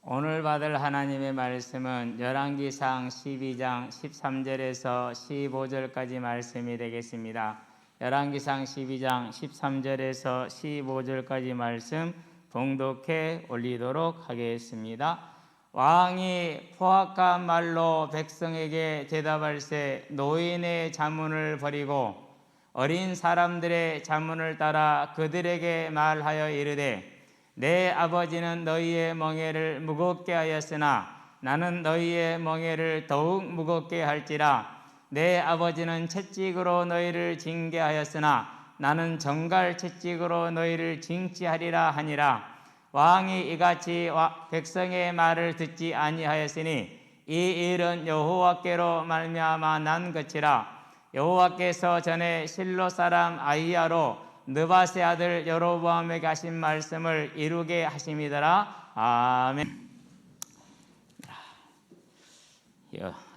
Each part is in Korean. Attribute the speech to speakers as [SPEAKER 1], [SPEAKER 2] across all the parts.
[SPEAKER 1] 오늘 받을 하나님의 말씀은 열왕기상 12장 13절에서 15절까지 말씀이 되겠습니다. 열왕기상 12장 13절에서 15절까지 말씀 봉독해 올리도록 하겠습니다. 왕이 포악한 말로 백성에게 대답할세 노인의 자문을 버리고 어린 사람들의 자문을 따라 그들에게 말하여 이르되 내 아버지는 너희의 멍에를 무겁게 하였으나 나는 너희의 멍에를 더욱 무겁게 할지라. 내 아버지는 채찍으로 너희를 징계하였으나 나는 정갈 채찍으로 너희를 징치하리라 하니라. 왕이 이같이 백성의 말을 듣지 아니하였으니 이 일은 여호와께로 말미암아 난 것이라. 여호와께서 전에 실로 사람 아히야로 느밧의 아들 여로보암에게 하신 말씀을 이루게 하심이더라. 아멘.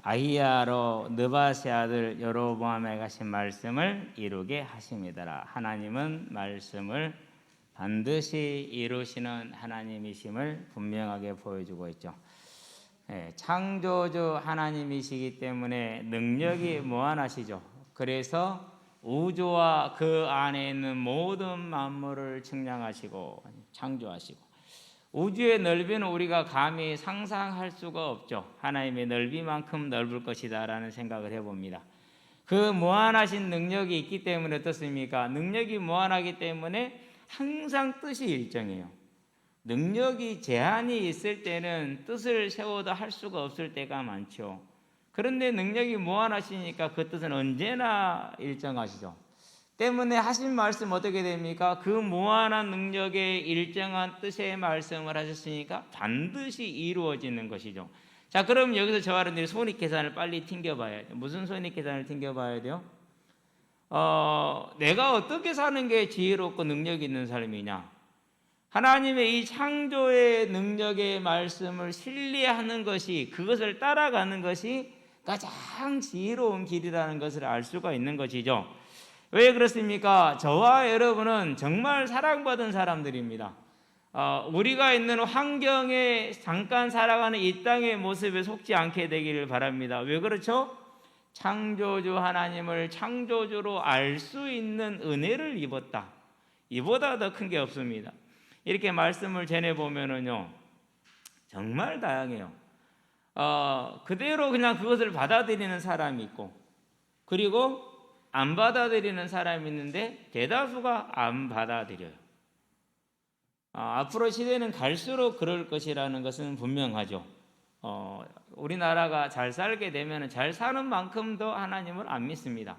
[SPEAKER 1] 아히야로 느밧의 아들 여로보암에게 하신 말씀을 이루게 하심이더라. 하나님은 말씀을 반드시 이루시는 하나님이심을 분명하게 보여주고 있죠. 창조주 하나님이시기 때문에 능력이 무한하시죠. 그래서 우주와 그 안에 있는 모든 만물을 측량하시고 창조하시고 우주의 넓이는 우리가 감히 상상할 수가 없죠. 하나님의 넓이만큼 넓을 것이다 라는 생각을 해봅니다. 그 무한하신 능력이 있기 때문에 어떻습니까? 능력이 무한하기 때문에 항상 뜻이 일정해요. 능력이 제한이 있을 때는 뜻을 세워도 할 수가 없을 때가 많죠. 그런데 능력이 무한하시니까 그 뜻은 언제나 일정하시죠. 때문에 하신 말씀 어떻게 됩니까? 그 무한한 능력의 일정한 뜻의 말씀을 하셨으니까 반드시 이루어지는 것이죠. 자, 그럼 여기서 저와 여러분들이 손익계산을 빨리 튕겨봐야 돼요. 무슨 손익계산을 튕겨봐야 돼요? 내가 어떻게 사는 게 지혜롭고 능력 있는 삶이냐? 하나님의 이 창조의 능력의 말씀을 신뢰하는 것이, 그것을 따라가는 것이 가장 지혜로운 길이라는 것을 알 수가 있는 것이죠. 왜 그렇습니까? 저와 여러분은 정말 사랑받은 사람들입니다. 우리가 있는 환경에 잠깐 살아가는 이 땅의 모습에 속지 않게 되기를 바랍니다. 왜 그렇죠? 창조주 하나님을 창조주로 알 수 있는 은혜를 입었다. 이보다 더 큰 게 없습니다. 이렇게 말씀을 전해보면은요, 정말 다양해요. 그대로 그냥 그것을 받아들이는 사람이 있고, 그리고 안 받아들이는 사람이 있는데 대다수가 안 받아들여요. 앞으로 시대는 갈수록 그럴 것이라는 것은 분명하죠. 우리나라가 잘 살게 되면 잘 사는 만큼 더 하나님을 안 믿습니다.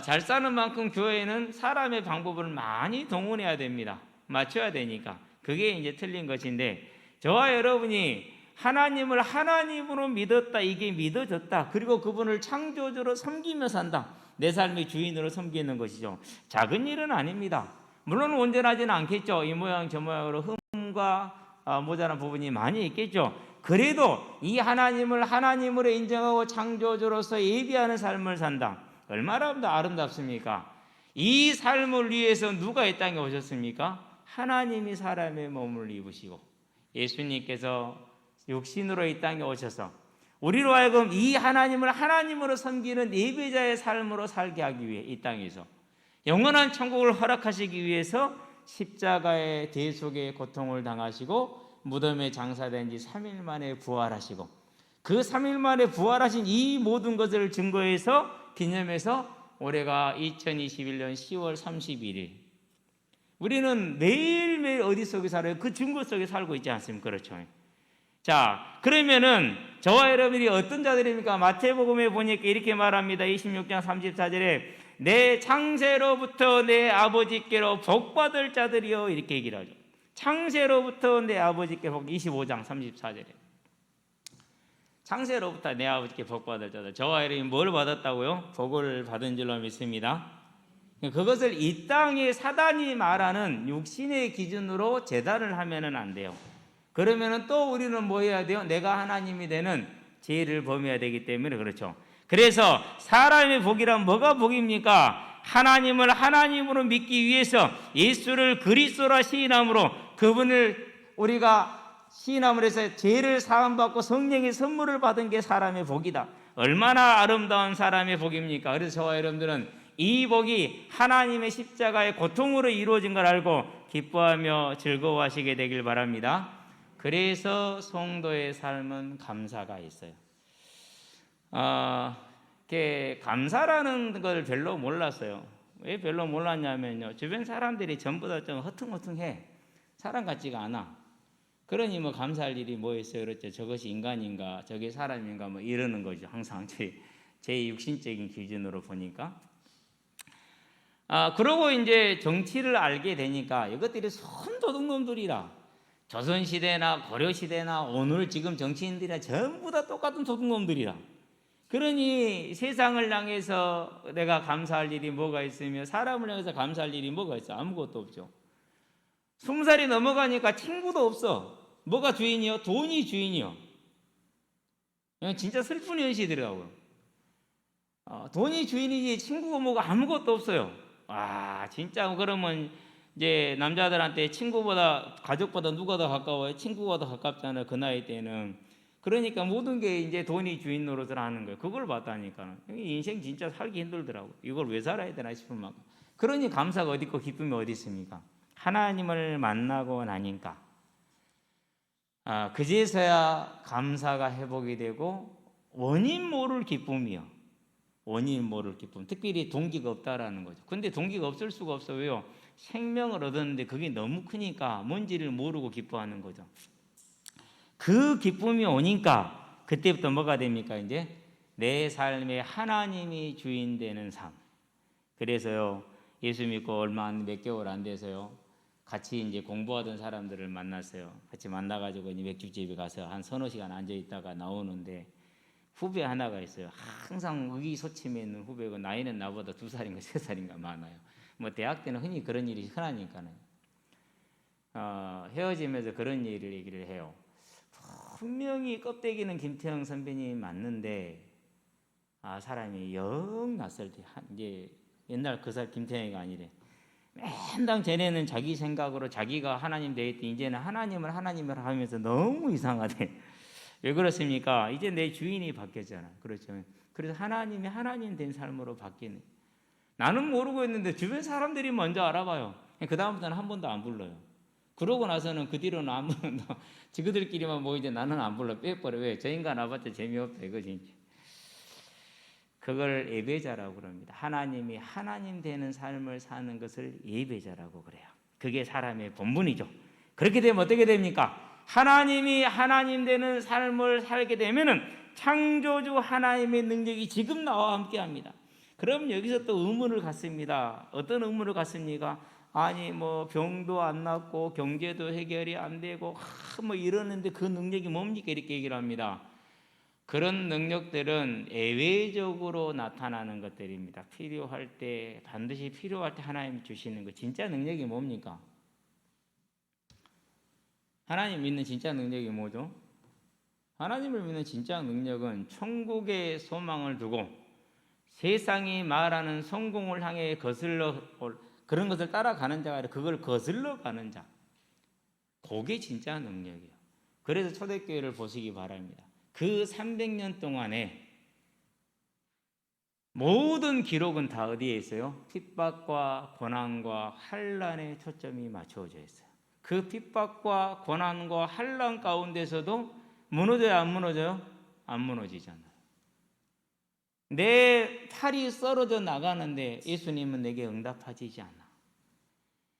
[SPEAKER 1] 잘 사는 만큼 교회는 사람의 방법을 많이 동원해야 됩니다. 맞춰야 되니까. 그게 이제 틀린 것인데, 저와 여러분이 하나님을 하나님으로 믿었다, 이게 믿어졌다, 그리고 그분을 창조주로 섬기며 산다, 내 삶의 주인으로 섬기는 것이죠. 작은 일은 아닙니다. 물론 온전하지는 않겠죠. 이 모양 저 모양으로 흠과 모자란 부분이 많이 있겠죠. 그래도 이 하나님을 하나님으로 인정하고 창조주로서 예비하는 삶을 산다. 얼마나 아름답습니까? 이 삶을 위해서 누가 이 땅에 오셨습니까? 하나님이 사람의 몸을 입으시고 예수님께서 육신으로 이 땅에 오셔서 우리로 하여금 이 하나님을 하나님으로 섬기는 예배자의 삶으로 살게 하기 위해 이 땅에서 영원한 천국을 허락하시기 위해서 십자가의 대속의 고통을 당하시고 무덤에 장사된 지 3일 만에 부활하시고, 그 3일 만에 부활하신 이 모든 것을 증거해서 기념해서 올해가 2021년 10월 31일, 우리는 매일매일 어디 속에 살아요? 그 증거 속에 살고 있지 않습니까? 그렇죠. 자, 그러면은 저와 여러분이 어떤 자들입니까? 마태복음에 보니까 이렇게 말합니다. 26장 34절에 내 창세로부터 내 아버지께로 복받을 자들이요, 이렇게 얘기를 하죠. 창세로부터 내 아버지께 복. 25장 34절에 창세로부터 내 아버지께 복받을 자들. 저와 여러분이 뭘 받았다고요? 복을 받은 줄로 믿습니다. 그것을 이 땅에 사단이 말하는 육신의 기준으로 재단을 하면은 안 돼요. 그러면은 또 우리는 뭐 해야 돼요? 내가 하나님이 되는 죄를 범해야 되기 때문에 그렇죠. 그래서 사람의 복이란 뭐가 복입니까? 하나님을 하나님으로 믿기 위해서 예수를 그리스도라 시인함으로 그분을 우리가 시인함을 해서 죄를 사함받고 성령의 선물을 받은 게 사람의 복이다. 얼마나 아름다운 사람의 복입니까? 그래서 저와 여러분들은 이 복이 하나님의 십자가의 고통으로 이루어진 걸 알고 기뻐하며 즐거워하시게 되길 바랍니다. 그래서 성도의 삶은 감사가 있어요. 감사라는 걸 별로 몰랐어요. 왜 별로 몰랐냐면요, 주변 사람들이 전부 다 좀 허퉁허퉁해. 사람 같지가 않아. 그러니 뭐 감사할 일이 뭐 있어요? 그렇죠. 저것이 인간인가, 저게 사람인가, 뭐 이러는 거죠. 항상 제 육신적인 기준으로 보니까. 그러고 이제 정치를 알게 되니까 이것들이 손도둑놈들이라. 조선시대나 고려시대나 오늘 지금 정치인들이나 전부 다 똑같은 도둑놈들이라. 그러니 세상을 향해서 내가 감사할 일이 뭐가 있으며 사람을 향해서 감사할 일이 뭐가 있어? 아무것도 없죠. 20살이 넘어가니까 친구도 없어. 뭐가 주인이요? 돈이 주인이요. 진짜 슬픈 현실이더라고요. 돈이 주인이지 친구가 뭐가 아무것도 없어요. 진짜 그러면 이제 남자들한테 친구보다, 가족보다 누가 더 가까워요? 친구가 더 가깝잖아요. 그 나이 때는. 그러니까 모든 게 이제 돈이 주인 노릇을 하는 거예요. 그걸 봤다니까. 인생 진짜 살기 힘들더라고요. 이걸 왜 살아야 되나 싶은 만큼. 그러니 감사가 어디 있고 기쁨이 어디 있습니까? 하나님을 만나고 나니까 그제서야 감사가 회복이 되고 원인 모를 기쁨이요. 원인 모를 기쁨. 특별히 동기가 없다라는 거죠. 근데 동기가 없을 수가 없어요. 왜요? 생명을 얻었는데 그게 너무 크니까 뭔지를 모르고 기뻐하는 거죠. 그 기쁨이 오니까 그때부터 뭐가 됩니까? 이제 내 삶에 하나님이 주인 되는 삶. 그래서요, 예수 믿고 얼마 몇 개월 안 돼서요, 같이 이제 공부하던 사람들을 만났어요. 같이 만나가지고 이제 맥주집에 가서 한 서너 시간 앉아 있다가 나오는데 후배 하나가 있어요. 항상 의기소침해 있는 후배고 나이는 나보다 2살인가 3살인가 많아요. 뭐 대학 때는 흔히 그런 일이 흔하니까는 헤어지면서 그런 얘기를 해요. 분명히 껍데기는 김태형 선배님이 맞는데 사람이 영 낯설 때 이제 옛날 그 사람 김태형이가 아니래. 맨날 쟤네는 자기 생각으로 자기가 하나님 되었더니 이제는 하나님을 하면서 너무 이상하대. 왜 그렇습니까? 이제 내 주인이 바뀌었잖아. 그렇죠. 그래서 하나님이 하나님 된 삶으로 바뀌는. 나는 모르고 있는데 주변 사람들이 먼저 알아봐요. 그 다음부터는 한 번도 안 불러요. 그러고 나서는 그 뒤로는 안 부른다. 지그들끼리만 모이지 나는 안 불러. 빼버려. 왜? 저 인간 와봤자 재미없다 이거지. 그걸 예배자라고 그럽니다. 하나님이 하나님 되는 삶을 사는 것을 예배자라고 그래요. 그게 사람의 본분이죠. 그렇게 되면 어떻게 됩니까? 하나님이 하나님 되는 삶을 살게 되면은 창조주 하나님의 능력이 지금 나와 함께합니다. 그럼 여기서 또 의문을 갖습니다. 어떤 의문을 갖습니까? 아니 뭐 병도 안 낫고 경제도 해결이 안 되고 뭐 이러는데 그 능력이 뭡니까? 이렇게 얘기를 합니다. 그런 능력들은 예외적으로 나타나는 것들입니다. 필요할 때, 반드시 필요할 때 하나님이 주시는 거. 진짜 능력이 뭡니까? 하나님 믿는 진짜 능력이 뭐죠? 하나님을 믿는 진짜 능력은 천국의 소망을 두고 세상이 말하는 성공을 향해 거슬러 그런 것을 따라가는 자가 아니라 그걸 거슬러 가는 자. 그게 진짜 능력이에요. 그래서 초대교회를 보시기 바랍니다. 그 300년 동안에 모든 기록은 다 어디에 있어요? 핍박과 고난과 환난에 초점이 맞춰져 있어요. 그 핍박과 고난과 환난 가운데서도 무너져요, 안 무너져요? 안 무너지잖아요. 내 팔이 썰어져 나가는데 예수님은 내게 응답하시지 않아.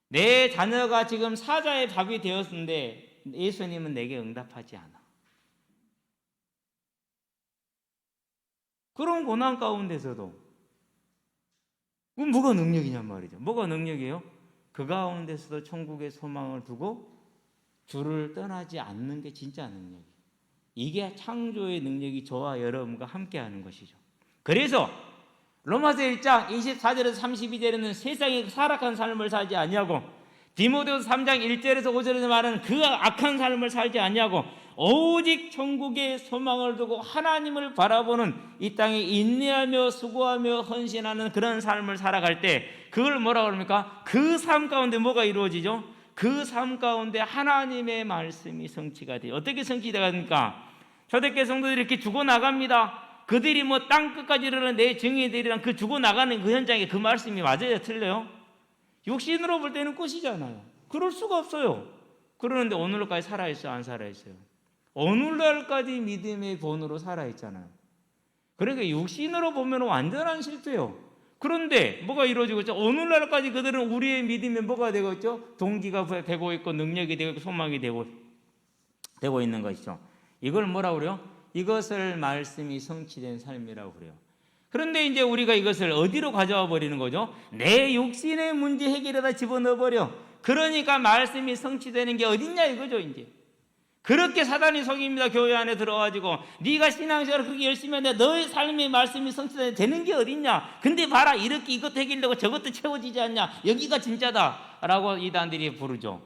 [SPEAKER 1] 내 자녀가 지금 사자의 밥이 되었는데 예수님은 내게 응답하지 않아. 그런 고난 가운데서도 그럼 뭐가 능력이냔 말이죠. 뭐가 능력이에요? 그 가운데서도 천국의 소망을 두고 주를 떠나지 않는 게 진짜 능력이에요. 이게 창조의 능력이 저와 여러분과 함께하는 것이죠. 그래서 로마서 1장 24절에서 32절에는 세상에 사악한 삶을 살지 아니하고 디모데후서 3장 1절에서 5절에서 말하는 그 악한 삶을 살지 아니하고 오직 천국의 소망을 두고 하나님을 바라보는 이 땅에 인내하며 수고하며 헌신하는 그런 삶을 살아갈 때 그걸 뭐라고 합니까? 그 삶 가운데 뭐가 이루어지죠? 그 삶 가운데 하나님의 말씀이 성취가 돼요. 어떻게 성취가 됩니까? 초대교회 성도들이 이렇게 죽어나갑니다. 그들이 뭐 땅끝까지 이르는 내 증인들이랑 그 죽어나가는 그 현장에 그 말씀이 맞아요, 틀려요? 육신으로 볼 때는 끝이잖아요. 그럴 수가 없어요. 그러는데 오늘날까지 살아있어요, 안 살아있어요? 오늘날까지 믿음의 본으로 살아있잖아요. 그러니까 육신으로 보면 완전한 실패요. 그런데 뭐가 이루어지고 있죠? 오늘날까지 그들은 우리의 믿음에 뭐가 되고 있죠? 동기가 되고 있고 능력이 되고 있고 소망이 되고 있는 것이죠. 이걸 뭐라고 그래요? 이것을 말씀이 성취된 삶이라고 그래요. 그런데 이제 우리가 이것을 어디로 가져와 버리는 거죠? 내 육신의 문제 해결에다 집어넣어 버려. 그러니까 말씀이 성취되는 게 어딨냐 이거죠, 이제. 그렇게 사단이 속입니다. 교회 안에 들어가지고 네가 신앙생활을 그렇게 열심히 하는데 너의 삶의 말씀이 성취되는 게 어딨냐. 근데 봐라, 이렇게 이것도 해결되고 저것도 채워지지 않냐. 여기가 진짜다 라고 이단들이 부르죠.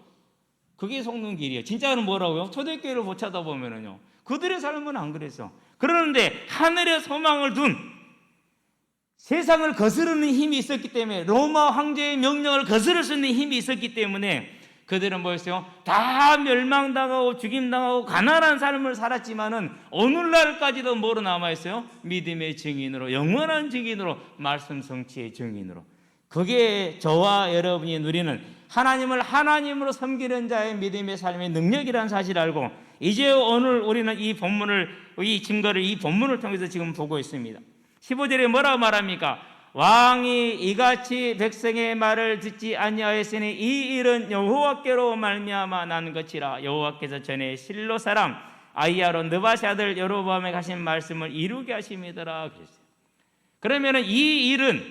[SPEAKER 1] 그게 속는 길이에요. 진짜는 뭐라고요? 초대교회를 못 찾아보면은요, 그들의 삶은 안 그랬어. 그러는데 하늘의 소망을 둔 세상을 거스르는 힘이 있었기 때문에, 로마 황제의 명령을 거스를 수 있는 힘이 있었기 때문에 그들은 뭐였어요? 다 멸망당하고 죽임당하고 가난한 삶을 살았지만은 오늘날까지도 뭐로 남아있어요? 믿음의 증인으로, 영원한 증인으로, 말씀 성취의 증인으로. 그게 저와 여러분이 누리는 하나님을 하나님으로 섬기는 자의 믿음의 삶의 능력이라는 사실을 알고, 이제 오늘 우리는 이 본문을, 이 증거를 이 본문을 통해서 지금 보고 있습니다. 15절에 뭐라고 말합니까? 왕이 이같이 백성의 말을 듣지 아니하였으니 이 일은 여호와께로 말미암아 난 것이라. 여호와께서 전에 실로 사람 아이야로 느바시 아들 여로보암에 하신 말씀을 이루게 하심이더라 그랬어요. 그러면은 이 일은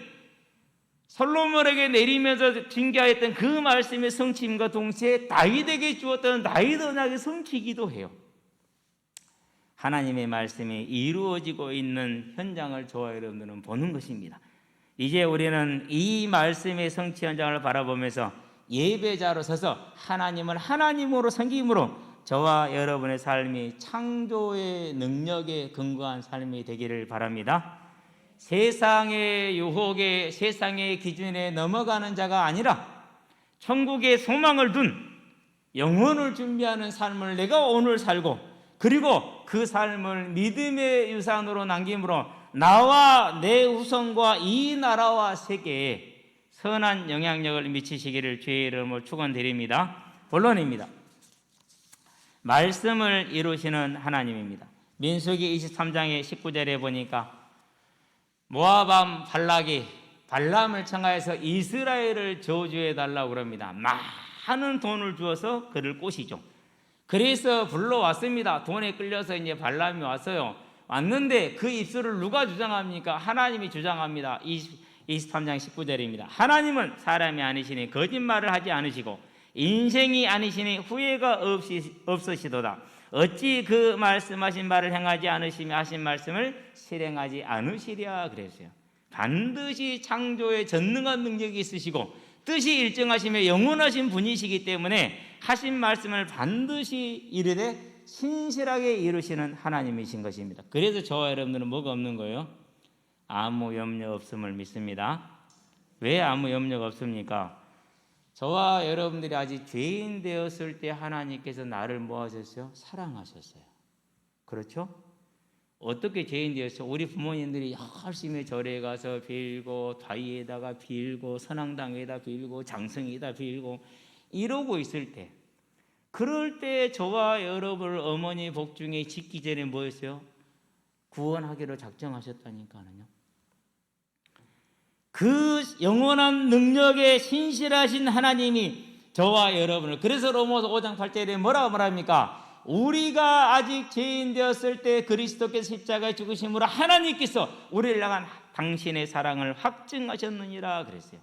[SPEAKER 1] 솔로몬에게 내리면서 징계하였던 그 말씀의 성취임과 동시에 다윗에게 주었던 다윗 언약의 성취이기도 해요. 하나님의 말씀이 이루어지고 있는 현장을 저와 여러분들은 보는 것입니다. 이제 우리는 이 말씀의 성취 현장을 바라보면서 예배자로 서서 하나님을 하나님으로 섬김으로 저와 여러분의 삶이 창조의 능력에 근거한 삶이 되기를 바랍니다. 세상의 유혹에, 세상의 기준에 넘어가는 자가 아니라 천국의 소망을 둔 영혼을 준비하는 삶을 내가 오늘 살고, 그리고 그 삶을 믿음의 유산으로 남김으로 나와 내 후손과 이 나라와 세계에 선한 영향력을 미치시기를 주의 이름으로 축원드립니다. 본론입니다. 말씀을 이루시는 하나님입니다. 민수기 23장의 19절에 보니까 모압 발락이 발람을 청하여서 이스라엘을 저주해 달라고 그럽니다. 많은 돈을 주어서 그를 꼬시죠. 그래서 불러왔습니다. 돈에 끌려서 이제 발람이 왔어요. 왔는데 그 입술을 누가 주장합니까? 하나님이 주장합니다. 23장 19절입니다. 하나님은 사람이 아니시니 거짓말을 하지 않으시고 인생이 아니시니 후회가 없으시도다. 어찌 그 말씀하신 말을 행하지 않으시며 하신 말씀을 실행하지 않으시랴 그랬어요. 반드시 창조에 전능한 능력이 있으시고 뜻이 일정하시며 영원하신 분이시기 때문에 하신 말씀을 반드시 이르되 신실하게 이루시는 하나님이신 것입니다. 그래서 저와 여러분들은 뭐가 없는 거예요? 아무 염려 없음을 믿습니다. 왜 아무 염려가 없습니까? 저와 여러분들이 아직 죄인 되었을 때 하나님께서 나를 뭐 하셨어요? 사랑하셨어요. 그렇죠? 어떻게 죄인 되었어요? 우리 부모님들이 열심히 절에 가서 빌고 다위에다가 빌고 선앙당에다 빌고 장성에다 빌고 이러고 있을 때, 그럴 때 저와 여러분을 어머니 복중에 짓기 전에 뭐였어요? 구원하기로 작정하셨다니까요. 그 영원한 능력에 신실하신 하나님이 저와 여러분을, 그래서 로마서 5장 8절에 뭐라고 말합니까? 우리가 아직 죄인 되었을 때 그리스도께서 십자가에 죽으심으로 하나님께서 우리를 향한 당신의 사랑을 확증하셨느니라 그랬어요.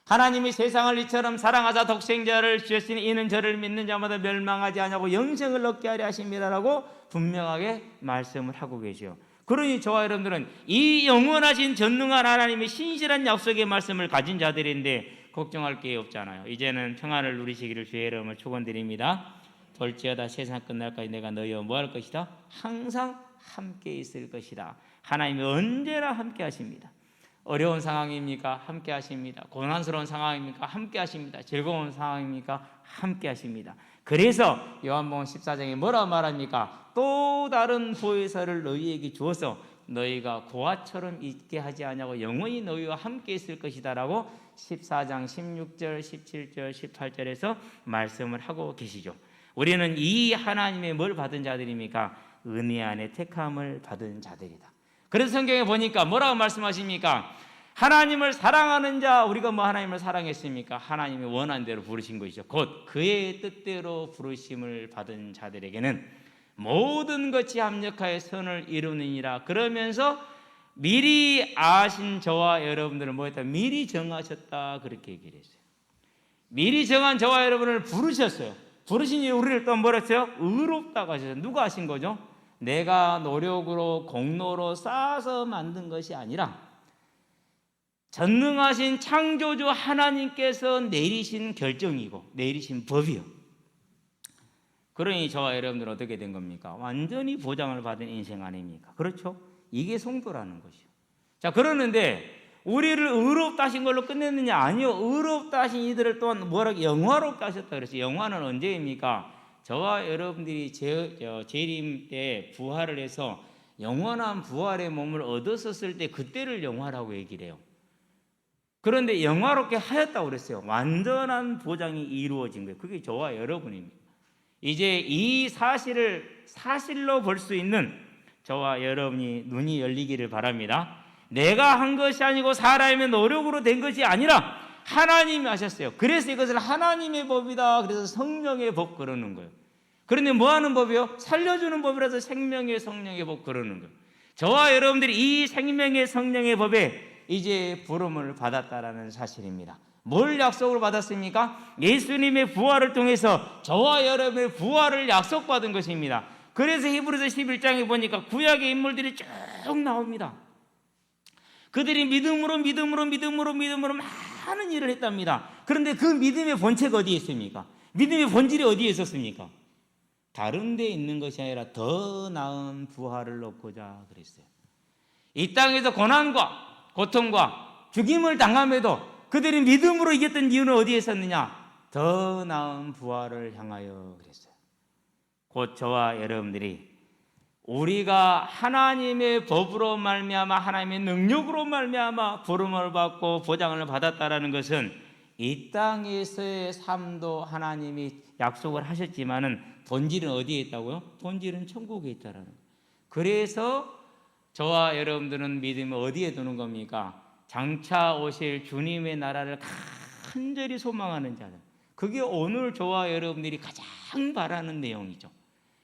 [SPEAKER 1] 하나님이 세상을 이처럼 사랑하사 독생자를 주셨으니 이는 저를 믿는 자마다 멸망하지 아니하고 영생을 얻게 하려 하심이라고 분명하게 말씀을 하고 계시오. 그러니 저와 여러분들은 이 영원하신 전능한 하나님의 신실한 약속의 말씀을 가진 자들인데 걱정할 게 없잖아요. 이제는 평안을 누리시기를 주의 이름으로 축원드립니다. 볼지어다 세상 끝날까지 내가 너희와 뭐할 것이다? 항상 함께 있을 것이다. 하나님이 언제나 함께 하십니다. 어려운 상황입니까? 함께 하십니다. 고난스러운 상황입니까? 함께 하십니다. 즐거운 상황입니까? 함께 하십니다. 그래서 요한복음 14장에 뭐라 말합니까? 또 다른 보혜사를 너희에게 주어서 너희가 고아처럼 있게 하지 아니하고 영원히 너희와 함께 있을 것이다 라고 14장 16절, 17절, 18절에서 말씀을 하고 계시죠. 우리는 이 하나님의 뭘 받은 자들입니까? 은혜 안에 택함을 받은 자들이다. 그래서 성경에 보니까 뭐라고 말씀하십니까? 하나님을 사랑하는 자, 우리가 뭐 하나님을 사랑했습니까? 하나님이 원한 대로 부르신 것이죠. 곧 그의 뜻대로 부르심을 받은 자들에게는 모든 것이 합력하여 선을 이루느니라. 그러면서 미리 아신 저와 여러분들을 뭐했다? 미리 정하셨다. 그렇게 얘기를 했어요. 미리 정한 저와 여러분을 부르셨어요. 부르시니 우리를 또 뭐라 했어요? 의롭다고 하셨어요. 누가 하신 거죠? 내가 노력으로 공로로 쌓아서 만든 것이 아니라 전능하신 창조주 하나님께서 내리신 결정이고 내리신 법이요. 그러니 저와 여러분들은 어떻게 된 겁니까? 완전히 보장을 받은 인생 아닙니까? 그렇죠? 이게 성도라는 것이요. 자, 그러는데 우리를 의롭다 하신 걸로 끝냈느냐? 아니요. 의롭다 하신 이들을 또한 뭐라고 영화롭다 하셨다 그랬어요. 영화는 언제입니까? 저와 여러분들이 재림 때 부활을 해서 영원한 부활의 몸을 얻었었을 때 그때를 영화라고 얘기를 해요. 그런데 영화롭게 하였다고 그랬어요. 완전한 보장이 이루어진 거예요. 그게 저와 여러분입니다. 이제 이 사실을 사실로 볼 수 있는 저와 여러분이 눈이 열리기를 바랍니다. 내가 한 것이 아니고 사람의 노력으로 된 것이 아니라 하나님이 하셨어요. 그래서 이것을 하나님의 법이다. 그래서 성령의 법 그러는 거예요. 그런데 뭐 하는 법이요? 살려주는 법이라서 생명의 성령의 법 그러는 거예요. 저와 여러분들이 이 생명의 성령의 법에 이제 부름을 받았다라는 사실입니다. 뭘 약속을 받았습니까? 예수님의 부활을 통해서 저와 여러분의 부활을 약속받은 것입니다. 그래서 히브리서 11장에 보니까 구약의 인물들이 쭉 나옵니다. 그들이 믿음으로 많은 일을 했답니다. 그런데 그 믿음의 본체가 어디에 있습니까? 믿음의 본질이 어디에 있었습니까? 다른 데 있는 것이 아니라 더 나은 부활을 얻고자 그랬어요. 이 땅에서 고난과 고통과 죽임을 당함에도 그들이 믿음으로 이겼던 이유는 어디에 있었느냐? 더 나은 부활을 향하여 그랬어요. 곧 저와 여러분들이 우리가 하나님의 법으로 말미암아 하나님의 능력으로 말미암아 부름을 받고 보장을 받았다라는 것은 이 땅에서의 삶도 하나님이 약속을 하셨지만은 본질은 어디에 있다고요? 본질은 천국에 있다라는 거예요. 그래서 저와 여러분들은 믿음을 어디에 두는 겁니까? 장차 오실 주님의 나라를 간절히 소망하는 자들. 그게 오늘 저와 여러분들이 가장 바라는 내용이죠.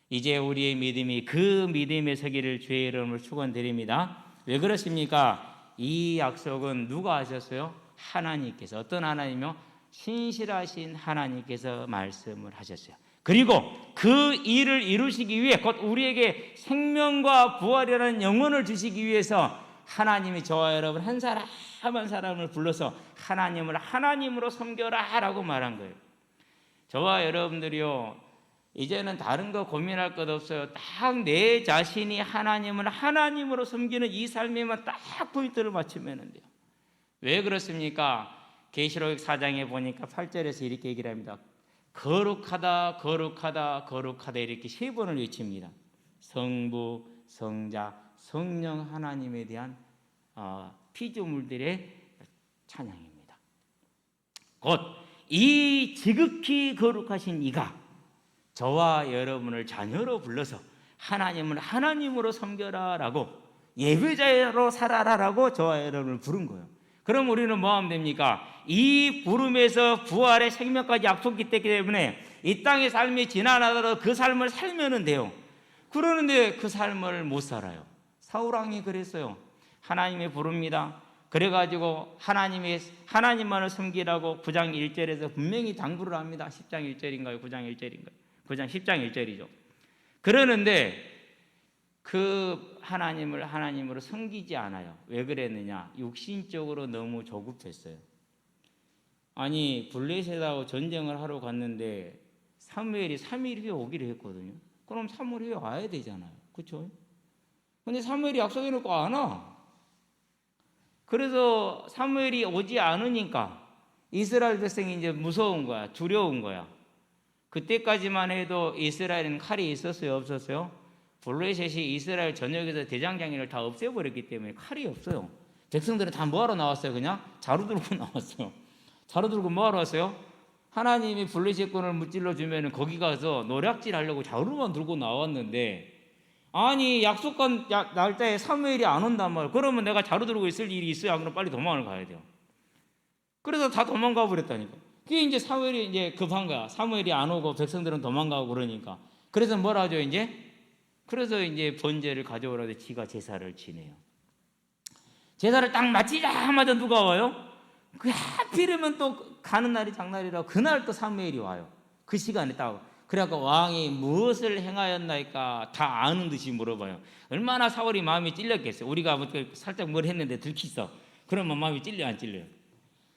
[SPEAKER 1] 이제 우리의 믿음이 그 믿음에 서기를 주의 이름으로 축원드립니다. 왜 그렇습니까? 이 약속은 누가 하셨어요? 하나님께서. 어떤 하나님이요? 신실하신 하나님께서 말씀을 하셨어요. 그리고 그 일을 이루시기 위해 곧 우리에게 생명과 부활이라는 영혼을 주시기 위해서 하나님이 저와 여러분 한 사람 한 사람을 불러서 하나님을 하나님으로 섬겨라 라고 말한 거예요. 저와 여러분들이요, 이제는 다른 거 고민할 것 없어요. 딱 내 자신이 하나님을 하나님으로 섬기는 이 삶에만 딱 포인트를 맞추면 돼요. 왜 그렇습니까? 계시록 4장에 보니까 8절에서 이렇게 얘기를 합니다. 거룩하다 거룩하다 거룩하다 이렇게 3번을 외칩니다. 성부, 성자, 성령 하나님에 대한 피조물들의 찬양입니다. 곧 이 지극히 거룩하신 이가 저와 여러분을 자녀로 불러서 하나님을 하나님으로 섬겨라 라고 예배자로 살아라 라고 저와 여러분을 부른 거예요. 그럼 우리는 뭐 하면 됩니까? 이 부름에서 부활의 생명까지 약속이 있기 때문에 이 땅의 삶이 지나가더라도 그 삶을 살면 돼요. 그러는데 그 삶을 못 살아요. 사울왕이 그랬어요. 하나님의 부릅니다. 그래가지고 하나님만을 섬기라고 9장 1절에서 분명히 당부를 합니다. 10장 1절인가요? 9장 1절인가요? 9장 10장 1절이죠. 그러는데 그 하나님을 하나님으로 섬기지 않아요. 왜 그랬느냐? 육신적으로 너무 조급했어요. 아니 블레셋하고 전쟁을 하러 갔는데 사무엘이 3일 후에 오기로 했거든요. 그럼 3일 후에 와야 되잖아요. 그렇죠? 근데 사무엘이 약속해놓고 안 와. 그래서 사무엘이 오지 않으니까 이스라엘 백성이 이제 무서운 거야, 두려운 거야. 그때까지만 해도 이스라엘은 칼이 있었어요, 없었어요? 블레셋이 이스라엘 전역에서 대장장이를 다 없애버렸기 때문에 칼이 없어요. 백성들은 다 뭐하러 나왔어요? 그냥 자루 들고 나왔어요. 자루 들고 뭐하러 왔어요? 하나님이 블레셋군을 무찔러 주면 거기 가서 노략질 하려고 자루만 들고 나왔는데, 아니 약속한 날짜에 사무엘이 안 온단 말이에요. 그러면 내가 자루 들고 있을 일이 있어야 그럼 빨리 도망을 가야 돼요. 그래서 다 도망가 버렸다니까. 그게 이제 사무엘이 이제 급한 거야. 사무엘이 안 오고 백성들은 도망가고 그러니까. 그래서 뭐라 하죠 이제? 그래서 이제 번제를 가져오라고 지가 제사를 지내요. 제사를 딱 마치자마자 누가 와요? 그 하필이면 또 가는 날이 장날이라 그날 또 사무엘이 와요. 그 시간에 딱. 그래갖고 왕이 무엇을 행하였나이까 다 아는 듯이 물어봐요. 얼마나 사울이 마음이 찔렸겠어요. 우리가 살짝 뭘 했는데 들키어. 그러면 마음이 찔려 안 찔려요?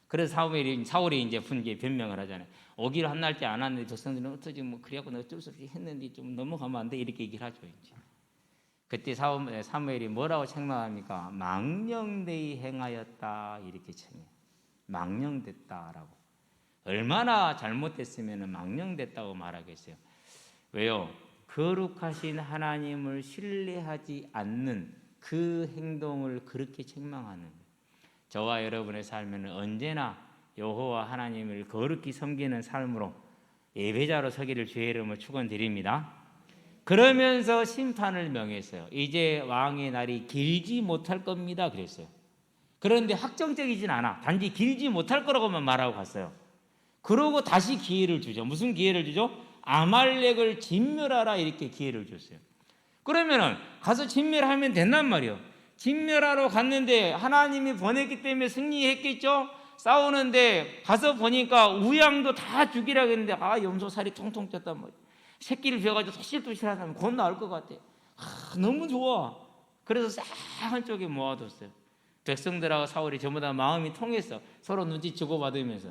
[SPEAKER 1] 그래서 사울이 이제 분기에 변명을 하잖아요. 오기로 한 날째 안 왔는데 백성들은 어쩌지 뭐 그래갖고 어쩔 수 없이 했는데 좀 넘어가면 안 돼 이렇게 얘기를 하죠. 이제. 그때 사무엘이 뭐라고 책망합니까? 망령되이 행하였다 이렇게 책망해요. 망령됐다라고. 얼마나 잘못됐으면 망령됐다고 말하겠어요. 왜요? 거룩하신 하나님을 신뢰하지 않는 그 행동을 그렇게 책망하는 거예요. 저와 여러분의 삶은 언제나 여호와 하나님을 거룩히 섬기는 삶으로 예배자로 서기를 주의 이름으로 축원드립니다. 그러면서 심판을 명했어요. 이제 왕의 날이 길지 못할 겁니다 그랬어요. 그런데 확정적이진 않아. 단지 길지 못할 거라고만 말하고 갔어요. 그러고 다시 기회를 주죠. 무슨 기회를 주죠? 아말렉을 진멸하라 이렇게 기회를 줬어요. 그러면은 가서 진멸하면 된단 말이에요. 진멸하러 갔는데 하나님이 보냈기 때문에 승리했겠죠? 싸우는데 가서 보니까 우양도 다 죽이라고 했는데 염소살이 통통 쪘단 말이에요. 새끼를 베어가지고 토실토실하다면 곧 나올 것 같아. 너무 좋아. 그래서 싹 한쪽에 모아뒀어요. 백성들하고 사울이 전부 다 마음이 통했어. 서로 눈치 주고받으면서.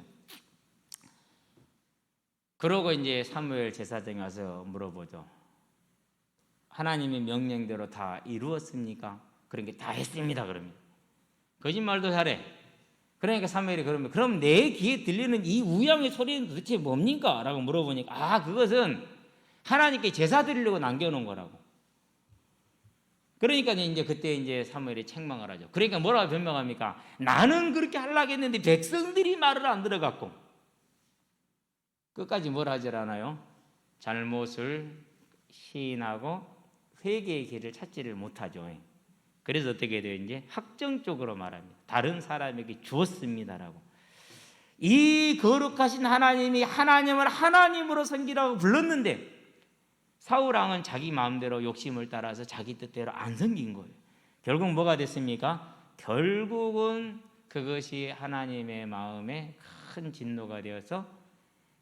[SPEAKER 1] 그러고 이제 사무엘 제사장에 와서 물어보죠. 하나님의 명령대로 다 이루었습니까? 그러니까 다 했습니다. 그러면 거짓말도 잘해. 그러니까 사무엘이 그럼 내 귀에 들리는 이 우양의 소리는 도대체 뭡니까? 라고 물어보니까 그것은 하나님께 제사 드리려고 남겨놓은 거라고. 그러니까 이제 그때 이제 사무엘이 책망을 하죠. 그러니까 뭐라고 변명합니까? 나는 그렇게 하려고 했는데 백성들이 말을 안 들어갖고. 끝까지 뭘 하질 않아요? 잘못을 시인하고 회개의 길을 찾지를 못하죠. 그래서 어떻게 돼요? 이제 확정적으로 말합니다. 다른 사람에게 주었습니다라고. 이 거룩하신 하나님이 하나님을 하나님으로 섬기라고 불렀는데 사울 왕은 자기 마음대로 욕심을 따라서 자기 뜻대로 안 섬긴 거예요. 결국 뭐가 됐습니까? 결국은 그것이 하나님의 마음에 큰 진노가 되어서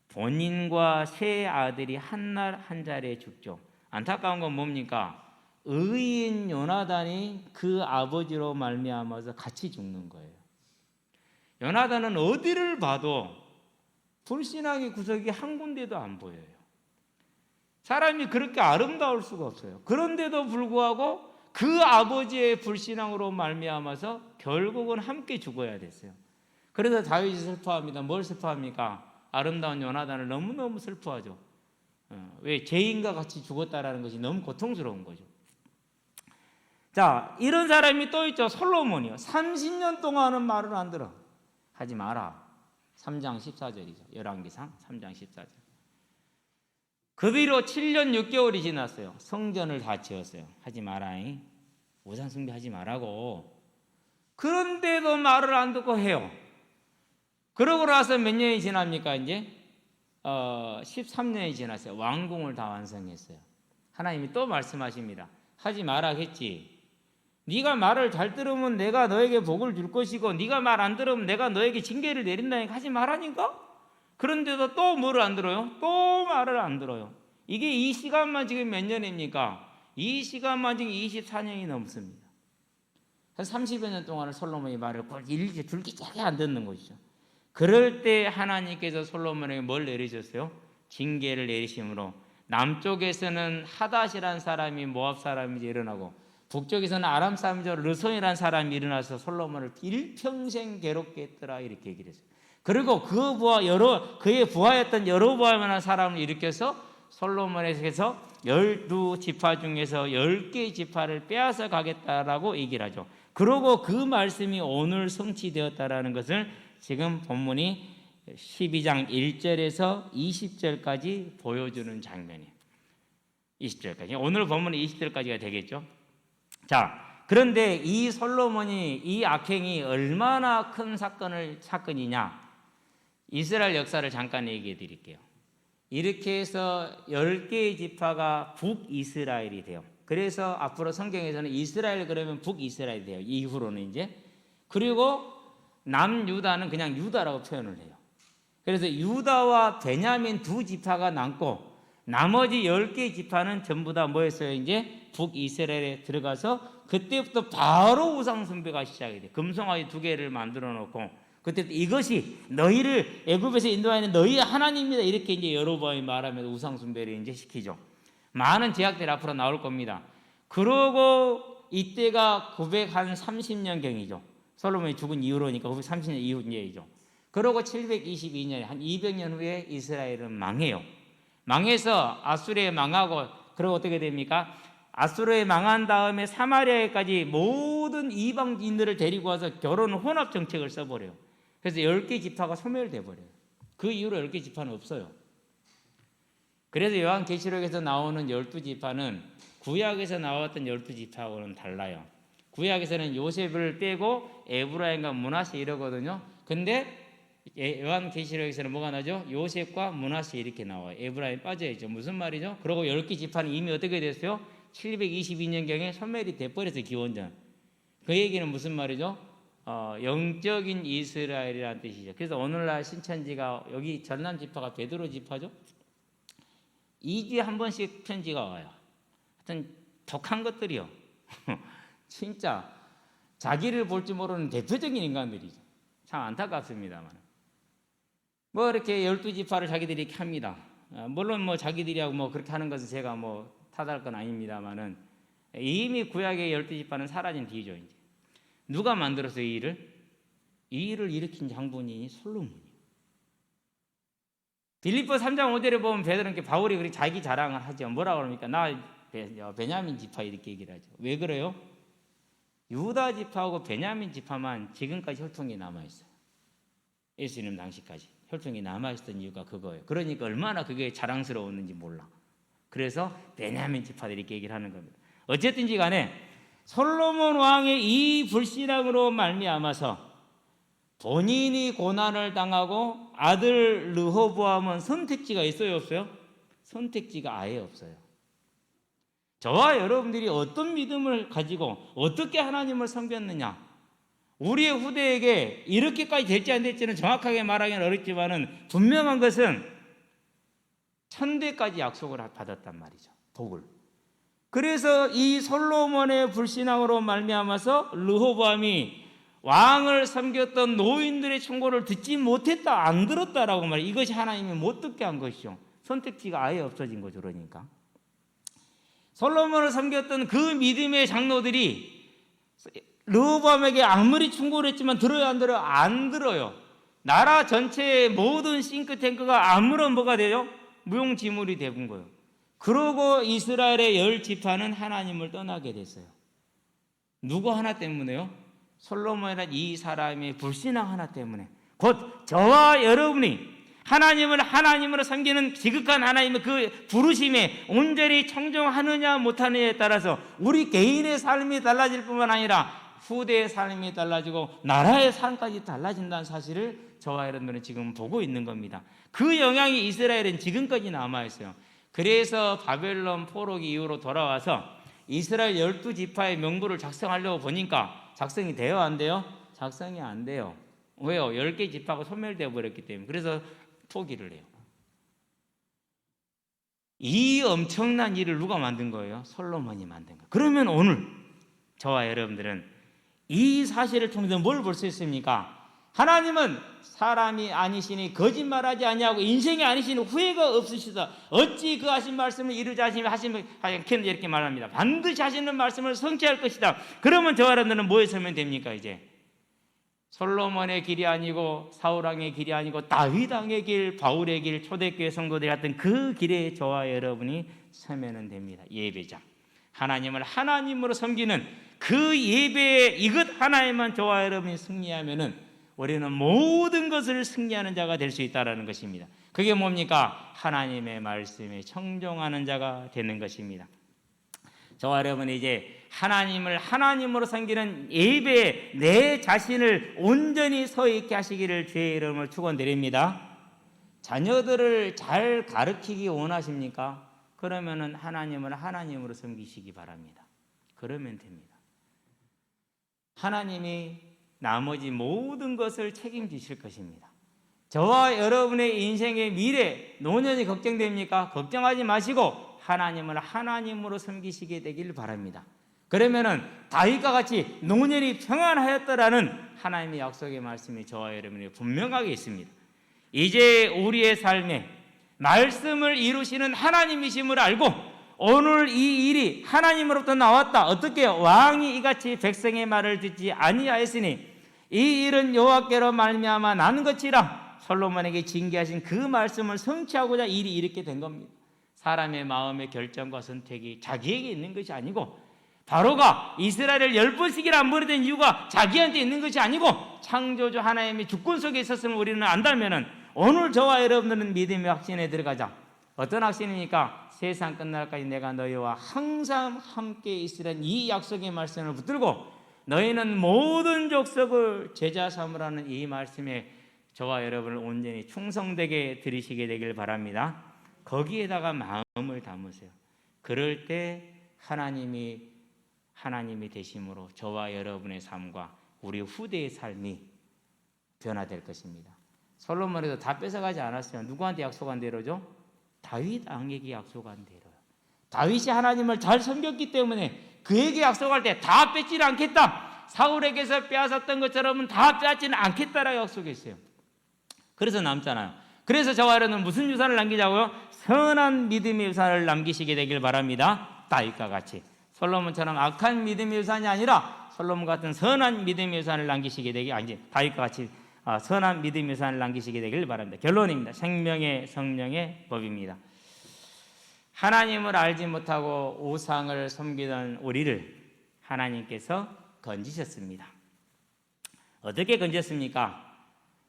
[SPEAKER 1] 본인과 세 아들이 한 날 한 자리에 죽죠. 안타까운 건 뭡니까? 의인 요나단이 그 아버지로 말미암아서 같이 죽는 거예요. 요나단은 어디를 봐도 불신앙의 구석이 한 군데도 안 보여요. 사람이 그렇게 아름다울 수가 없어요. 그런데도 불구하고 그 아버지의 불신앙으로 말미암아서 결국은 함께 죽어야 됐어요. 그래서 다윗이 슬퍼합니다. 뭘 슬퍼합니까? 아름다운 요나단을 너무너무 슬퍼하죠. 왜? 죄인과 같이 죽었다라는 것이 너무 고통스러운 거죠. 자, 이런 사람이 또 있죠. 솔로몬이요. 30년 동안은 말을 안 들어. 하지 마라. 3장 14절이죠. 열왕기상 3장 14절. 그 뒤로 7년 6개월이 지났어요. 성전을 다 지었어요. 하지 마라잉. 우상 숭배하지 말라고. 그런데도 말을 안 듣고 해요. 그러고 나서 몇 년이 지납니까? 이제 13년이 지났어요. 왕궁을 다 완성했어요. 하나님이 또 말씀하십니다. 하지 마라 했지. 네가 말을 잘 들으면 내가 너에게 복을 줄 것이고 네가 말 안 들으면 내가 너에게 징계를 내린다니까 하지 말라니까? 그런데도 또 뭐를 안 들어요? 또 말을 안 들어요. 이게 이 시간만 지금 몇 년입니까? 이 시간만 지금 24년이 넘습니다. 한 30여 년 동안을 솔로몬이 말을 일일이 줄기차게 안 듣는 것이죠. 그럴 때 하나님께서 솔로몬에게 뭘 내리셨어요? 징계를 내리심으로 남쪽에서는 하닷이라는 사람이 모압 사람이 일어나고 북쪽에서는 아람 사람이죠. 르손이라는 사람이 일어나서 솔로몬을 일평생 괴롭게 했더라 이렇게 얘기를 했어요. 그리고 그의 부하였던 여로보암이라는 사람을 일으켜서 솔로몬에게서 12지파 중에서 10개의 지파를 빼앗아 가겠다라고 얘기를 하죠. 그러고 그 말씀이 오늘 성취되었다라는 것을 지금 본문이 12장 1절에서 20절까지 보여주는 장면이에요. 20절까지. 오늘 본문은 20절까지가 되겠죠. 자, 그런데 이 솔로몬이 이 악행이 얼마나 큰 사건이냐? 이스라엘 역사를 잠깐 얘기해 드릴게요. 이렇게 해서 10개의 지파가 북이스라엘이 돼요. 그래서 앞으로 성경에서는 이스라엘 그러면 북이스라엘이 돼요. 이후로는 이제. 그리고 남유다는 그냥 유다라고 표현을 해요. 그래서 유다와 베냐민 두 지파가 남고 나머지 10개의 지파는 전부 다 뭐였어요? 이제 북이스라엘에 들어가서 그때부터 바로 우상숭배가 시작이 돼요. 금송아지 2개를 만들어 놓고 그때부터 이것이 너희를 애굽에서 인도하는 너희의 하나님이다 이렇게 이제 여로보암이 말하면서 우상숭배를 이제 시키죠. 많은 제약들이 앞으로 나올 겁니다. 그러고 이때가 930년경이죠. 솔로몬이 죽은 이후로니까 930년 이후이죠. 그러고 722년 한 200년 후에 이스라엘은 망해요. 망해서 아수르에 망하고 그리고 어떻게 됩니까? 아수르에 망한 다음에 사마리아에까지 모든 이방인들을 데리고 와서 결혼 혼합 정책을 써버려요. 그래서 10개 지파가 소멸돼 버려요. 그 이후로 10개 지파는 없어요. 그래서 요한계시록에서 나오는 12지파는 구약에서 나왔던 12지파하고는 달라요. 구약에서는 요셉을 빼고 에브라임과 므낫세 이러거든요. 근데 요한계시록에서는 뭐가 나죠? 요셉과 므낫세 이렇게 나와요. 에브라임 빠져있죠. 무슨 말이죠? 그리고 10개 지파는 이미 어떻게 됐어요? 722년경에 소멸이 돼버려서 기원전. 그 얘기는 무슨 말이죠? 영적인 이스라엘이라는 뜻이죠. 그래서 오늘날 신천지가 여기 전남 지파가 베드로 지파죠. 2주에 한 번씩 편지가 와요. 하여튼 독한 것들이요. 진짜 자기를 볼 줄 모르는 대표적인 인간들이죠. 참 안타깝습니다만. 뭐 이렇게 12지파를 자기들이 이렇게 합니다. 물론 뭐 자기들이하고 뭐 그렇게 하는 것은 제가 뭐 탓할 건 아닙니다만은 이미 구약의 12지파는 사라진 뒤죠. 이제 누가 만들어서 이 일을 일으킨 장본인이 솔로몬이에요. 빌립보 3장 5절에 보면 베드로는 바울이 그렇게 자기 자랑을 하죠. 뭐라고 그럽니까? 나 베냐민 지파 이렇게 얘기를 하죠. 왜 그래요? 유다 지파하고 베냐민 지파만 지금까지 혈통이 남아있어요. 예수님 당시까지 혈통이 남아있었던 이유가 그거예요. 그러니까 얼마나 그게 자랑스러웠는지 몰라. 그래서 베냐민 지파들이 이렇게 얘기를 하는 겁니다. 어쨌든지 간에 솔로몬 왕의 이 불신앙으로 말미암아서 본인이 고난을 당하고 아들 르호보암은 선택지가 있어요, 없어요? 선택지가 아예 없어요. 저와 여러분들이 어떤 믿음을 가지고 어떻게 하나님을 섬겼느냐, 우리의 후대에게 이렇게까지 될지 안 될지는 정확하게 말하기는 어렵지만은 분명한 것은 천대까지 약속을 받았단 말이죠. 복을. 그래서 이 솔로몬의 불신앙으로 말미암아서 르호보암이 왕을 섬겼던 노인들의 충고를 듣지 못했다, 안 들었다라고 말해요. 이것이 하나님이 못 듣게 한 것이죠. 선택지가 아예 없어진 거죠. 그러니까 솔로몬을 섬겼던 그 믿음의 장로들이 르호보암에게 아무리 충고를 했지만 들어요, 안 들어요? 안 들어요. 나라 전체의 모든 싱크탱크가 아무런 뭐가 돼요? 무용지물이 되는 거예요. 그러고 이스라엘의 10지파는 하나님을 떠나게 됐어요. 누구 하나 때문에요? 솔로몬이라는 이 사람의 불신앙 하나 때문에. 곧 저와 여러분이 하나님으로 섬기는 지극한 하나님의 그 부르심에 온전히 청종하느냐 못하느냐에 따라서 우리 개인의 삶이 달라질 뿐만 아니라 후대의 삶이 달라지고 나라의 삶까지 달라진다는 사실을 저와 여러분들은 지금 보고 있는 겁니다. 그 영향이 이스라엘은 지금까지 남아있어요. 그래서 바벨론 포로기 이후로 돌아와서 이스라엘 12지파의 명부를 작성하려고 보니까 작성이 돼요, 안 돼요? 작성이 안 돼요. 왜요? 10개 지파가 소멸되어 버렸기 때문에. 그래서 포기를 해요. 이 엄청난 일을 누가 만든 거예요? 솔로몬이 만든 거예요. 그러면 오늘 저와 여러분들은 이 사실을 통해서 뭘 볼 수 있습니까? 하나님은 사람이 아니시니 거짓말하지 아니하고 인생이 아니시니 후회가 없으시다. 어찌 그 하신 말씀을 이루지 하시겠는지 이렇게 말합니다. 반드시 하시는 말씀을 성취할 것이다. 그러면 저와 여러분들은 뭐에 서면 됩니까? 이제 솔로몬의 길이 아니고 사울왕의 길이 아니고 다윗왕의 길, 바울의 길, 초대교회 성도들이 갔던 그 길에 저와 여러분이 서면 됩니다. 예배자, 하나님을 하나님으로 섬기는 그 예배에 이것 하나에만 저와 여러분이 승리하면은 우리는 모든 것을 승리하는 자가 될 수 있다는 것입니다. 그게 뭡니까? 하나님의 말씀에 청종하는 자가 되는 것입니다. 저와 여러분이 이제 하나님을 하나님으로 섬기는 예배에 내 자신을 온전히 서 있게 하시기를 주의 이름으로 축원드립니다. 자녀들을 잘 가르치기 원하십니까? 그러면은 하나님을 하나님으로 섬기시기 바랍니다. 그러면 됩니다. 하나님이 나머지 모든 것을 책임지실 것입니다. 저와 여러분의 인생의 미래, 노년이 걱정됩니까? 걱정하지 마시고 하나님을 하나님으로 섬기시게 되길 바랍니다. 그러면은 다윗과 같이 노년이 평안하였더라는 하나님의 약속의 말씀이 저와 여러분에게 분명하게 있습니다. 이제 우리의 삶에 말씀을 이루시는 하나님이심을 알고 오늘 이 일이 하나님으로부터 나왔다. 어떻게 왕이 이같이 백성의 말을 듣지 아니하였으니 이 일은 여호와께로 말미암아 난 것이라 솔로몬에게 징계하신 그 말씀을 성취하고자 일이 이렇게 된 겁니다. 사람의 마음의 결정과 선택이 자기에게 있는 것이 아니고 바로가 이스라엘을 10번씩이나 안 보내던 이유가 자기한테 있는 것이 아니고 창조주 하나님의 주권 속에 있었음을 우리는 안다면 오늘 저와 여러분들은 믿음의 확신에 들어가자. 어떤 확신입니까? 세상 끝날까지 내가 너희와 항상 함께 있으라는 이 약속의 말씀을 붙들고 너희는 모든 족속을 제자 삼으라는 이 말씀에 저와 여러분을 온전히 충성되게 들으시게 되길 바랍니다. 거기에다가 마음을 담으세요. 그럴 때 하나님이 되심으로 저와 여러분의 삶과 우리 후대의 삶이 변화될 것입니다. 솔로몬에도 다 뺏어가지 않았어요. 누구한테 약속한 대로죠? 다윗 왕에게 약속한 대로요. 다윗이 하나님을 잘 섬겼기 때문에 그에게 약속할 때 다 뺏지는 않겠다. 사울에게서 빼앗았던 것처럼은 다 빼앗지는 않겠다라고 약속했어요. 그래서 남잖아요. 그래서 저와 여러분은 무슨 유산을 남기자고요? 선한 믿음의 유산을 남기시게 되길 바랍니다. 다윗과 같이 솔로몬처럼 악한 믿음의 유산이 아니라 솔로몬 같은 선한 믿음의 유산을 남기시게 되기 다윗과 같이 선한 믿음의 유산을 남기시게 되길 바랍니다. 결론입니다. 생명의 성령의 법입니다. 하나님을 알지 못하고 우상을 섬기던 우리를 하나님께서 건지셨습니다. 어떻게 건졌습니까?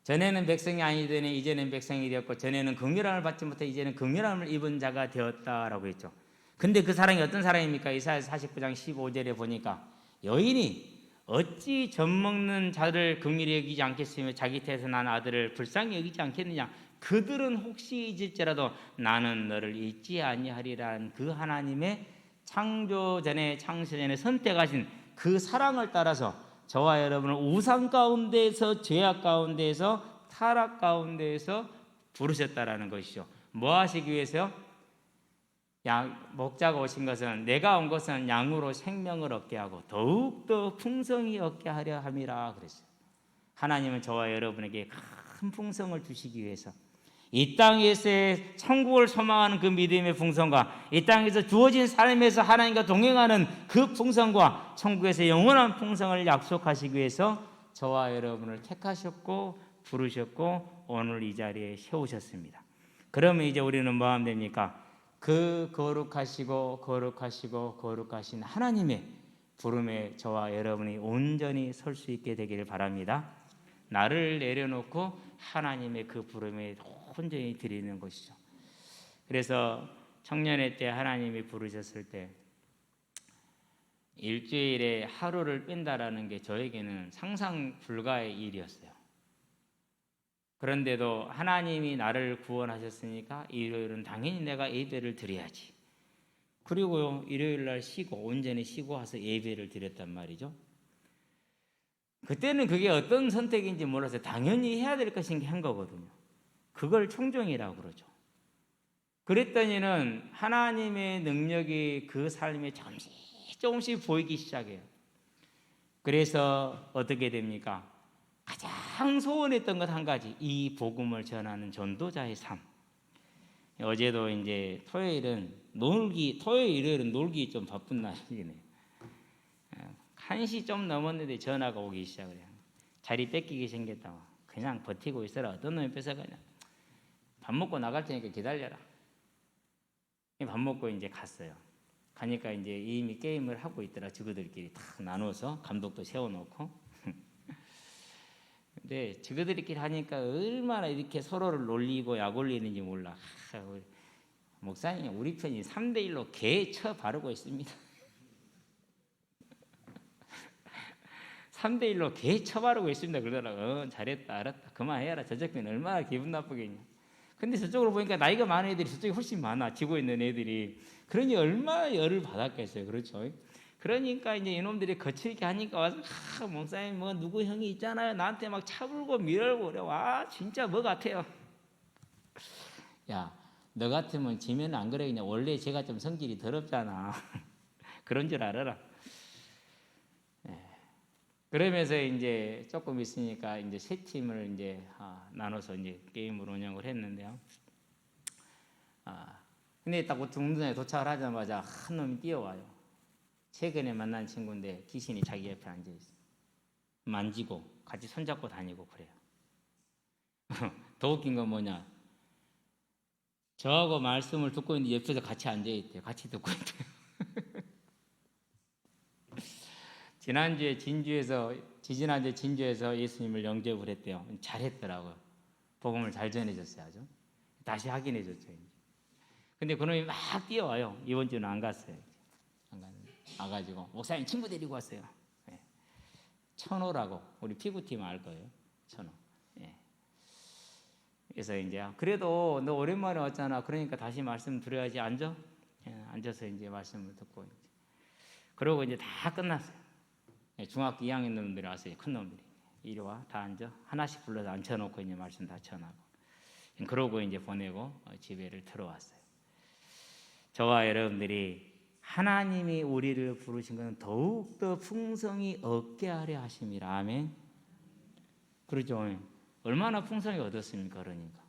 [SPEAKER 1] 전에는 백성이 아니더니 이제는 백성이 되었고 전에는 긍휼함을 받지 못해 이제는 긍휼함을 입은 자가 되었다라고 했죠. 근데 그 사람이 어떤 사람입니까? 이사야서 49장 15절에 보니까 여인이 어찌 젖먹는 자를 긍휼히 여기지 않겠으며 자기 태에서 난 아들을 불쌍히 여기지 않겠느냐. 그들은 혹시 잊을지라도 나는 너를 잊지 아니하리라는 그 하나님의 창조 전에 창세 전에 선택하신 그 사랑을 따라서 저와 여러분을 우상 가운데에서 죄악 가운데에서 타락 가운데에서 부르셨다라는 것이죠. 뭐 하시기 위해서요? 목자가 오신 것은 내가 온 것은 양으로 생명을 얻게 하고 더욱더 풍성히 얻게 하려 함이라 그랬어요. 하나님은 저와 여러분에게 큰 풍성을 주시기 위해서 이 땅에서의 천국을 소망하는 그 믿음의 풍성과 이 땅에서 주어진 삶에서 하나님과 동행하는 그 풍성과 천국에서 영원한 풍성을 약속하시기 위해서 저와 여러분을 택하셨고 부르셨고 오늘 이 자리에 세우셨습니다. 그러면 이제 우리는 뭐 하면 됩니까? 그 거룩하시고 거룩하시고 거룩하신 하나님의 부름에 저와 여러분이 온전히 설 수 있게 되기를 바랍니다. 나를 내려놓고 하나님의 그 부름에 온전히 드리는 것이죠. 그래서 청년회 때 하나님이 부르셨을 때 일주일에 하루를 뺀다라는 게 저에게는 상상 불가의 일이었어요. 그런데도 하나님이 나를 구원하셨으니까 일요일은 당연히 내가 예배를 드려야지. 그리고 일요일 날 쉬고 온전히 쉬고 와서 예배를 드렸단 말이죠. 그때는 그게 어떤 선택인지 몰라서 당연히 해야 될 것인 게 한 거거든요. 그걸 청종이라고 그러죠. 그랬더니는 하나님의 능력이 그 삶에 조금씩 보이기 시작해요. 그래서 어떻게 됩니까? 가장 소원했던 것 한 가지, 이 복음을 전하는 전도자의 삶. 어제도 이제 토요일은 일요일은 놀기 좀 바쁜 날이네. 1시 좀 넘었는데 전화가 오기 시작을 해요. 자리 뺏기게 생겼다. 그냥 버티고 있어라. 어떤 놈이 뺏어가냐. 밥 먹고 나갈 테니까 기다려라. 밥 먹고 이제 갔어요. 가니까 이제 이미 게임을 하고 있더라. 저그들끼리 탁 나눠서 감독도 세워놓고. 근데 저그들끼리 하니까 얼마나 이렇게 서로를 놀리고 약 올리는지 몰라. 목사님, 우리 편이 3대1로 개 쳐 바르고 있습니다. 3대1로 개 쳐 바르고 있습니다. 그러더라고. 잘했다, 알았다. 그만해라. 저쪽 편 얼마나 기분 나쁘겠냐. 근데 저쪽으로 보니까 나이가 많은 애들이 저쪽에 훨씬 많아. 지고 있는 애들이. 그러니 얼마나 열을 받았겠어요. 그렇죠? 그러니까 이제 이놈들이 거칠게 하니까 와서 목사님 뭐 누구 형이 있잖아요. 나한테 막 차불고 밀고 그래. 와 진짜 뭐 같아요. 야, 너 같으면 지면 안 그래. 그냥 원래 제가 좀 성질이 더럽잖아. 그런 줄 알아라. 그러면서 이제 조금 있으니까 이제 세 팀을 이제 나눠서 이제 게임을 운영을 했는데요. 근데 딱 중간에 도착을 하자마자 한 놈이 뛰어와요. 최근에 만난 친구인데 귀신이 자기 옆에 앉아 있어. 만지고 같이 손잡고 다니고 그래요. 더 웃긴 건 뭐냐? 저하고 말씀을 듣고 있는데 옆에서 같이 앉아 있대요. 같이 듣고 있대요. 지지난주에 진주에서 예수님을 영접을 했대요. 잘했더라고요. 복음을 잘 전해줬어요. 아주. 다시 확인해줬죠. 근데 그놈이 막 뛰어와요. 이번 주는 안 갔어요. 안 갔는데 와가지고 목사님 친구 데리고 왔어요. 네. 천호라고 우리 피구팀 알 거예요. 천호. 네. 그래서 이제 그래도 너 오랜만에 왔잖아. 그러니까 다시 말씀 드려야지. 앉아. 네. 앉아서 이제 말씀을 듣고 이제. 그러고 이제 다 끝났어요. 중학교 2학년 놈들이 왔어요. 큰 놈들이. 이리 와, 다 앉아. 하나씩 불러서 앉혀놓고 이제 말씀 다 전하고. 그러고 이제 보내고 집에를 들어왔어요. 저와 여러분들이 하나님이 우리를 부르신 것은 더욱더 풍성히 얻게 하려 하심이라. 아멘. 그렇죠. 얼마나 풍성히 얻었습니까? 그러니까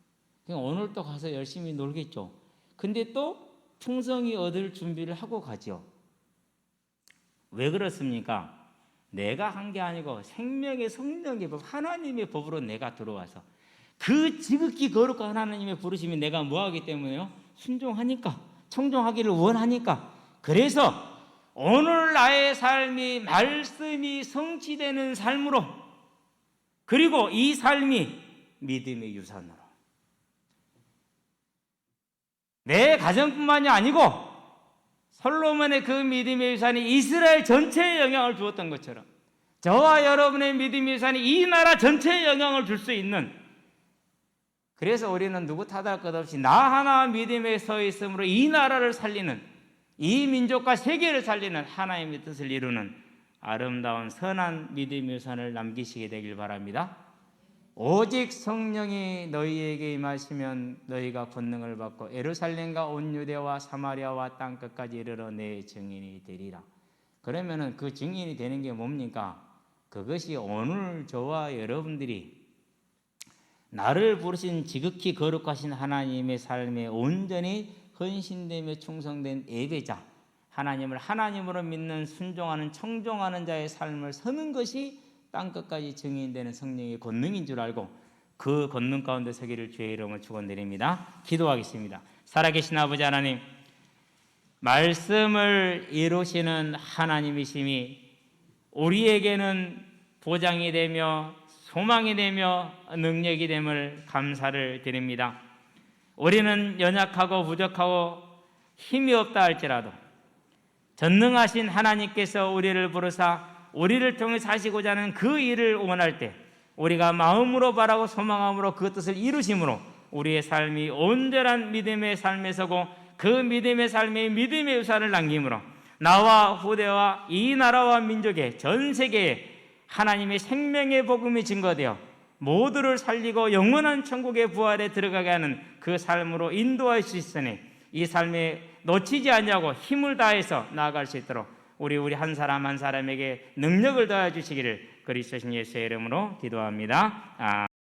[SPEAKER 1] 오늘 또 가서 열심히 놀겠죠. 근데 또 풍성히 얻을 준비를 하고 가죠. 왜 그렇습니까? 내가 한 게 아니고 생명의 성령의 법, 하나님의 법으로 내가 들어와서 그 지극히 거룩한 하나님의 부르심이 내가 뭐하기 때문에요? 순종하니까, 청종하기를 원하니까. 그래서 오늘 나의 삶이 말씀이 성취되는 삶으로, 그리고 이 삶이 믿음의 유산으로, 내 가정뿐만이 아니고 솔로몬의 그 믿음의 유산이 이스라엘 전체에 영향을 주었던 것처럼 저와 여러분의 믿음의 유산이 이 나라 전체에 영향을 줄 수 있는, 그래서 우리는 누구 탓할 것 없이 나 하나 믿음에 서 있으므로 이 나라를 살리는, 이 민족과 세계를 살리는 하나님의 뜻을 이루는 아름다운 선한 믿음의 유산을 남기시게 되길 바랍니다. 오직 성령이 너희에게 임하시면 너희가 권능을 받고 예루살렘과 온 유대와 사마리아와 땅끝까지 이르러 내 증인이 되리라. 그러면은 그 증인이 되는 게 뭡니까? 그것이 오늘 저와 여러분들이 나를 부르신 지극히 거룩하신 하나님의 삶에 온전히 헌신되며 충성된 예배자, 하나님을 하나님으로 믿는 순종하는 청종하는 자의 삶을 서는 것이 땅끝까지 증인되는 성령의 권능인 줄 알고 그 권능 가운데 서기를 주의 이름으로 축원드립니다. 기도하겠습니다. 살아계신 아버지 하나님, 말씀을 이루시는 하나님이심이 우리에게는 보장이 되며 소망이 되며 능력이 됨을 감사를 드립니다. 우리는 연약하고 부족하고 힘이 없다 할지라도 전능하신 하나님께서 우리를 부르사 우리를 통해 사시고자 하는 그 일을 원할 때 우리가 마음으로 바라고 소망함으로 그 뜻을 이루심으로 우리의 삶이 온전한 믿음의 삶에 서고 그 믿음의 삶에 믿음의 유산을 남김으로 나와 후대와 이 나라와 민족의 전 세계에 하나님의 생명의 복음이 증거되어 모두를 살리고 영원한 천국의 부활에 들어가게 하는 그 삶으로 인도할 수 있으니 이 삶에 놓치지 않냐고 힘을 다해서 나아갈 수 있도록 우리 한 사람 한 사람에게 능력을 더해 주시기를 그리스도 신 예수의 이름으로 기도합니다.